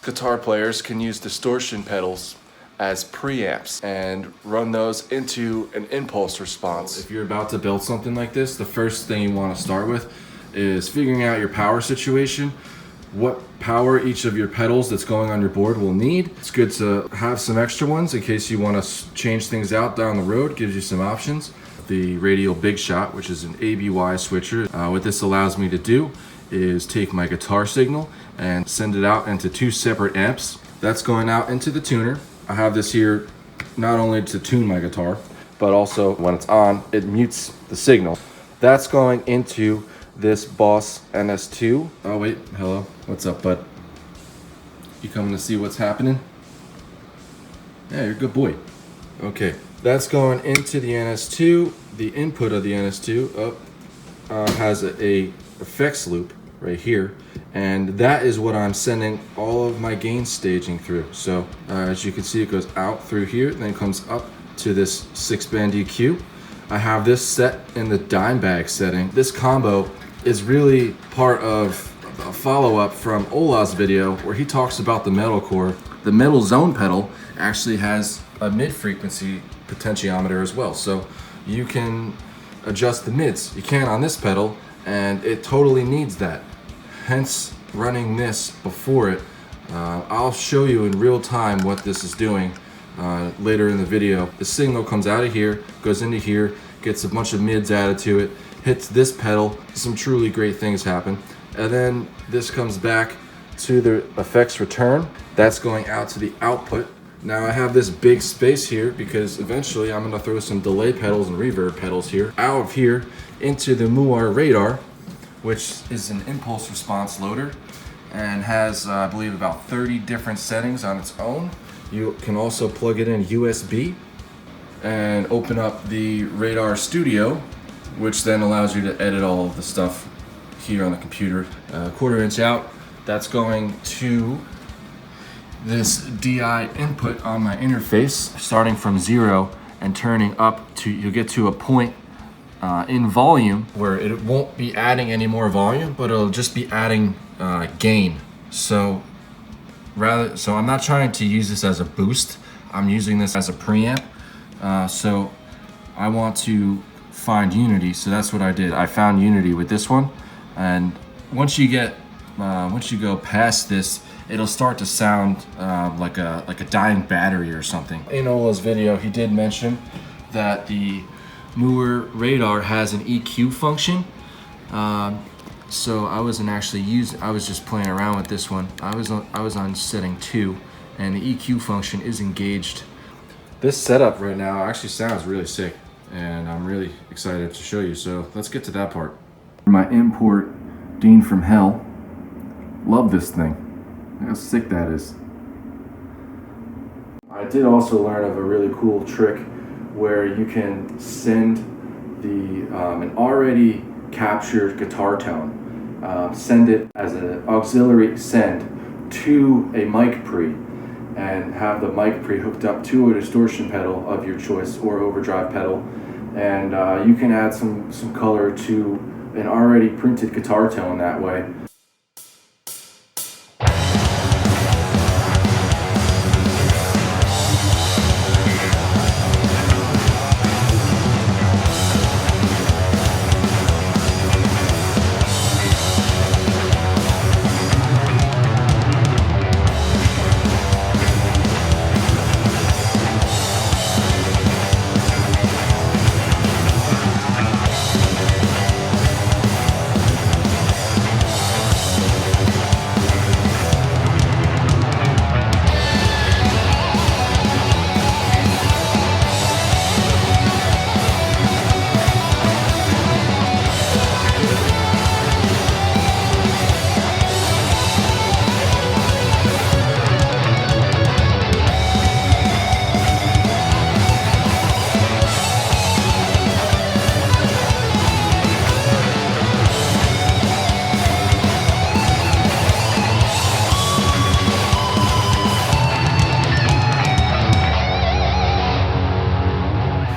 Guitar players can use distortion pedals as preamps and run those into an impulse response. If you're about to build something like this, the first thing you want to start with is figuring out your power situation, what power each of your pedals that's going on your board will need. It's good to have some extra ones in case you want to change things out down the road. Gives you some options. The Radial Big Shot, which is an ABY switcher. What this allows me to do is take my guitar signal and send it out into two separate amps. That's going out into the tuner. I have this here not only to tune my guitar, but also when it's on, it mutes the signal. That's going into this Boss NS2. Oh wait, hello, what's up, bud? You coming to see what's happening? Yeah, you're a good boy. Okay, that's going into the NS2. The input of the NS2 has a effects loop right here, and that is what I'm sending all of my gain staging through. So as you can see, it goes out through here, then comes up to this 6-band EQ. I have this set in the dime bag setting. This combo is really part of a follow-up from Ola's video where he talks about the Metalcore. The Metal Zone pedal actually has a mid-frequency potentiometer as well, so you can adjust the mids. You can on this pedal, and it totally needs that. Hence running this before it. I'll show you in real time what this is doing later in the video. The signal comes out of here, goes into here, gets a bunch of mids added to it, hits this pedal, some truly great things happen. And then this comes back to the effects return. That's going out to the output. Now I have this big space here because eventually I'm gonna throw some delay pedals and reverb pedals here, out of here into the Muar Radar, which is an impulse response loader and has, I believe, about 30 different settings on its own. You can also plug it in USB and open up the Radar Studio, which then allows you to edit all of the stuff here on the computer. 1/4 inch out, that's going to this DI input on my interface, starting from 0 and turning up to, you'll get to a point in volume where it won't be adding any more volume, but it'll just be adding gain. So I'm not trying to use this as a boost, I'm using this as a preamp. So I want to find unity, so that's what I did. I found unity with this one, and once you go past this, it'll start to sound like a dying battery or something. In Ola's video, he did mention that the Muar Radar has an EQ function. So I wasn't actually I was just playing around with this one. I was on setting 2, and the EQ function is engaged. This setup right now actually sounds really sick, and I'm really excited to show you. So let's get to that part. My import Dean from Hell. Love this thing. Look how sick that is. I did also learn of a really cool trick where you can send an already captured guitar tone, send it as an auxiliary send to a mic pre, and have the mic pre hooked up to a distortion pedal of your choice or overdrive pedal, and you can add some color to an already printed guitar tone that way.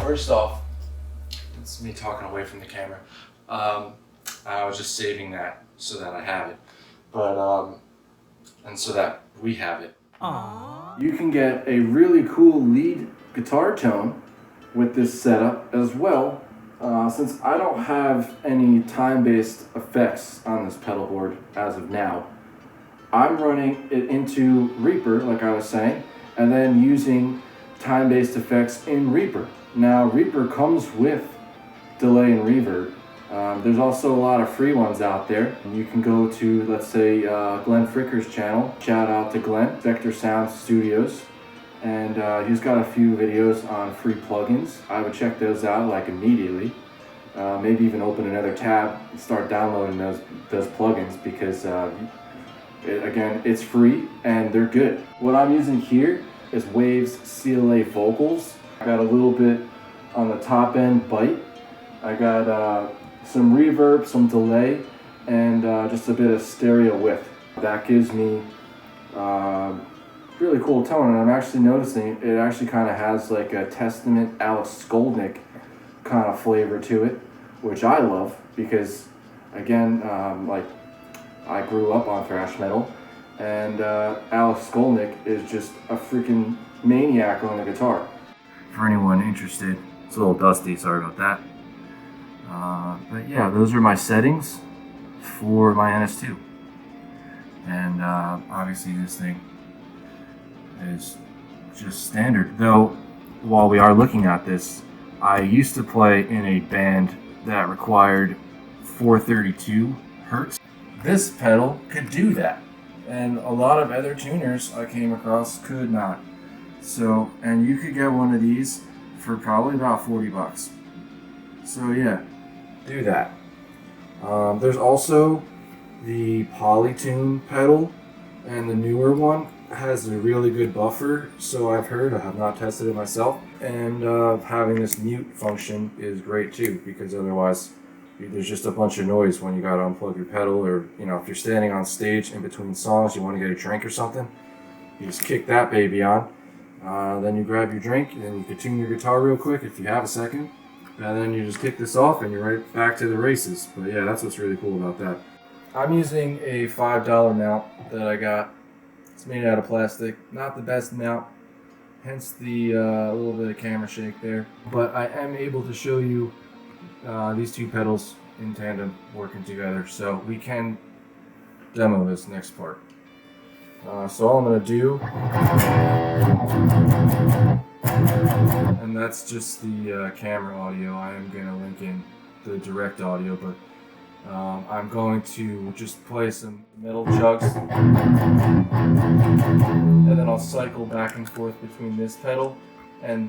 First off, it's me talking away from the camera. I was just saving that so that I have it. But and so that we have it. Aww. You can get a really cool lead guitar tone with this setup as well. Since I don't have any time-based effects on this pedal board as of now, I'm running it into Reaper, like I was saying, and then using time-based effects in Reaper. Now, Reaper comes with delay and reverb. There's also a lot of free ones out there. You can go to, let's say, Glenn Fricker's channel. Shout out to Glenn, Vector Sound Studios. And he's got a few videos on free plugins. I would check those out like immediately. Maybe even open another tab and start downloading those plugins because again, it's free and they're good. What I'm using here is Waves CLA vocals. I got a little bit on the top end bite. I got some reverb, some delay, and just a bit of stereo width. That gives me really cool tone, and I'm actually noticing it actually kind of has like a Testament Alex Skolnick kind of flavor to it, which I love because, again, like I grew up on thrash metal, and Alex Skolnick is just a freaking maniac on the guitar. For anyone interested, it's a little dusty, sorry about that. But yeah, those are my settings for my NS2. And obviously this thing is just standard. Though, while we are looking at this, I used to play in a band that required 432 hertz. This pedal could do that. And a lot of other tuners I came across could not. So, and you could get one of these for probably about 40 bucks. So yeah, do that. There's also the Polytune pedal, and the newer one has a really good buffer, so I've heard. I have not tested it myself. And having this mute function is great too, because otherwise there's just a bunch of noise when you gotta unplug your pedal, or if you're standing on stage in between songs, you want to get a drink or something, you just kick that baby on. Then you grab your drink, and then you can tune your guitar real quick if you have a second. And then you just kick this off and you're right back to the races. But yeah, that's what's really cool about that. I'm using a $5 mount that I got. It's made out of plastic. Not the best mount, hence the little bit of camera shake there. But I am able to show you these two pedals in tandem working together. So we can demo this next part. So all I'm going to do, and that's just the camera audio. I am going to link in the direct audio, but I'm going to just play some metal chugs, and then I'll cycle back and forth between this pedal and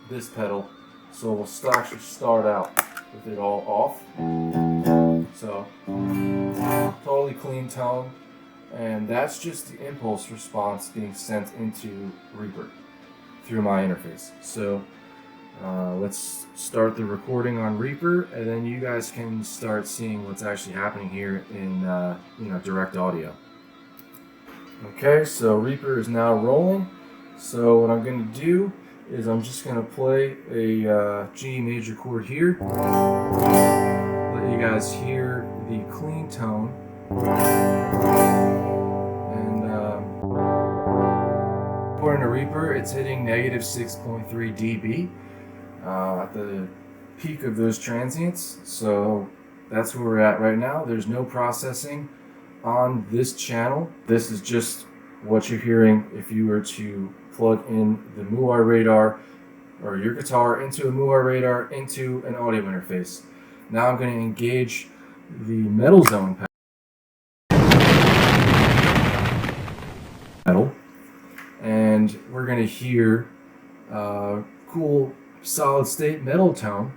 this pedal. So we'll actually start out with it all off. So totally clean tone. And that's just the impulse response being sent into Reaper through my interface. So let's start the recording on Reaper, and then you guys can start seeing what's actually happening here in direct audio. Okay, so Reaper is now rolling. So what I'm going to do is I'm just going to play a G major chord here. Let you guys hear the clean tone. According to Reaper, it's hitting negative 6.3 dB at the peak of those transients. So that's where we're at right now. There's no processing on this channel. This is just what you're hearing if you were to plug in the Muar radar or your guitar into a Muar radar into an audio interface. Now I'm going to engage the Metal Zone pedal, and we're going to hear cool solid state metal tone,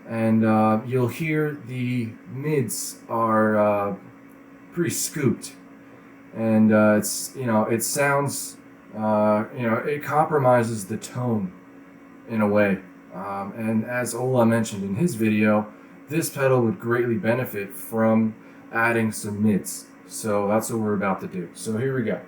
and you'll hear the mids are pretty scooped, and it's it sounds it compromises the tone in a way, and as Ola mentioned in his video, this pedal would greatly benefit from adding some mids. So that's what we're about to do. So here we go.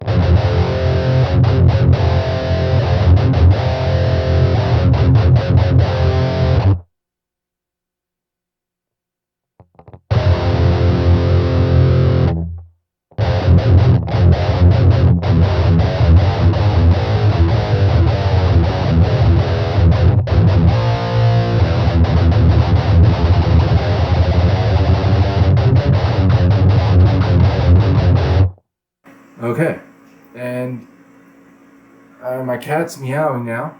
Okay, and my cat's meowing now.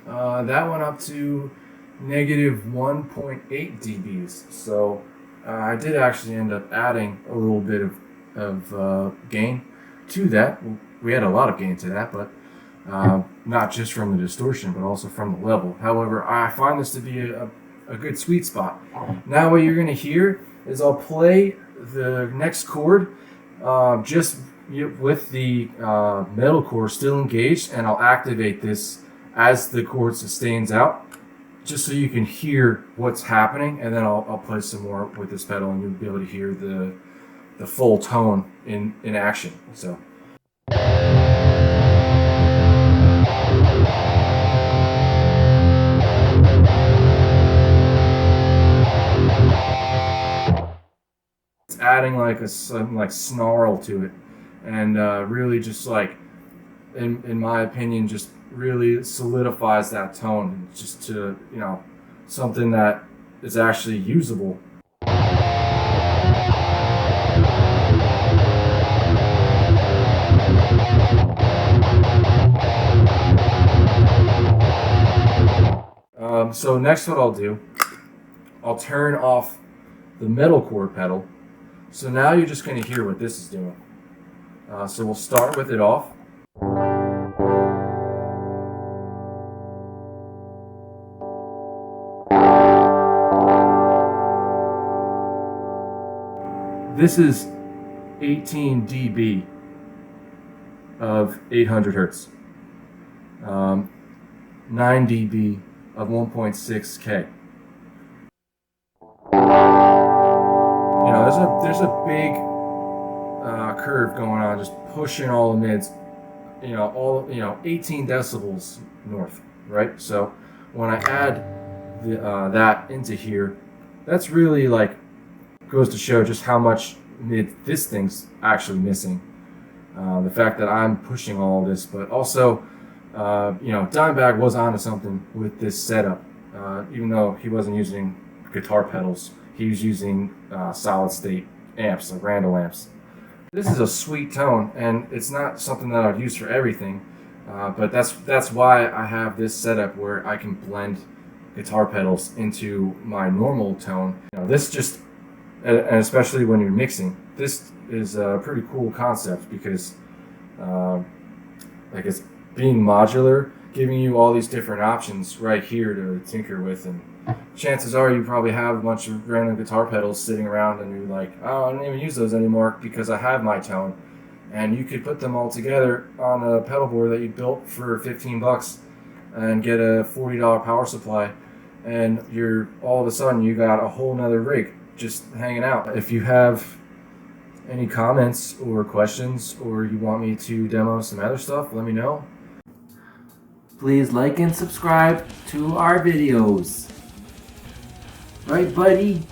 That went up to negative 1.8 dBs. So I did actually end up adding a little bit of gain to that. We had a lot of gain to that, but not just from the distortion, but also from the level. However, I find this to be a good sweet spot. Now what you're going to hear is I'll play the next chord just with the metalcore still engaged, and I'll activate this as the chord sustains out, just so you can hear what's happening, and then I'll play some more with this pedal, and you'll be able to hear the full tone in action. So. It's adding like some like snarl to it, and really just like, in my opinion, just really solidifies that tone, just to, you know, something that is actually usable. So next what I'll do, I'll turn off the metalcore pedal. So now you're just going to hear what this is doing. So we'll start with it off. This is 18 dB of 800 hertz, 9 dB of 1.6K. You know, there's a big curve going on, just pushing all the mids. You know, 18 decibels north, right? So when I add that into here, that's really like goes to show just how much mid this thing's actually missing. The fact that I'm pushing all this, but also, you know, Dimebag was onto something with this setup. Even though he wasn't using guitar pedals, he was using solid state amps, like Randall amps. This is a sweet tone, and it's not something that I'd use for everything, but that's why I have this setup where I can blend guitar pedals into my normal tone. You know, this just, and especially when you're mixing, this is a pretty cool concept, because like, it's being modular, giving you all these different options right here to tinker with. And chances are you probably have a bunch of random guitar pedals sitting around, and you're like, oh, I don't even use those anymore because I have my tone. And you could put them all together on a pedal board that you built for 15 bucks and get a $40 power supply, and you're all of a sudden you got a whole nother rig just hanging out. If you have any comments or questions, or you want me to demo some other stuff, let me know. Please like and subscribe to our videos. Right, buddy?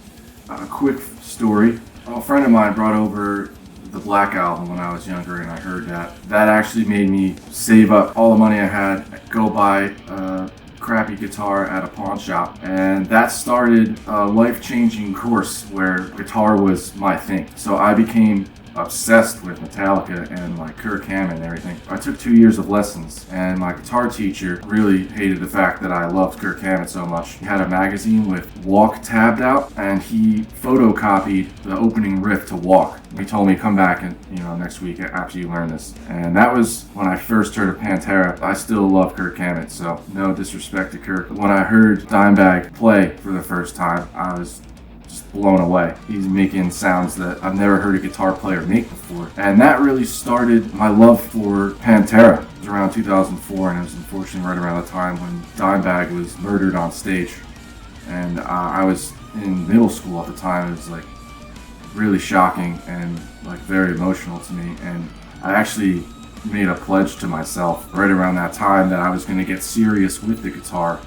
A quick story. A friend of mine brought over the Black Album when I was younger, and I heard that. That actually made me save up all the money I had, go buy a crappy guitar at a pawn shop, and that started a life-changing course where guitar was my thing. So I became obsessed with Metallica and like Kirk Hammett and everything. I took 2 years of lessons, and my guitar teacher really hated the fact that I loved Kirk Hammett so much. He had a magazine with Walk tabbed out, and he photocopied the opening riff to Walk. He told me, come back and, you know, next week after you learn this. And that was when I first heard of Pantera. I still love Kirk Hammett, so no disrespect to Kirk. When I heard Dimebag play for the first time, I was just blown away. He's making sounds that I've never heard a guitar player make before. And that really started my love for Pantera. It was around 2004, and it was unfortunately right around the time when Dimebag was murdered on stage. And I was in middle school at the time. It was like really shocking and like very emotional to me. And I actually made a pledge to myself right around that time that I was going to get serious with the guitar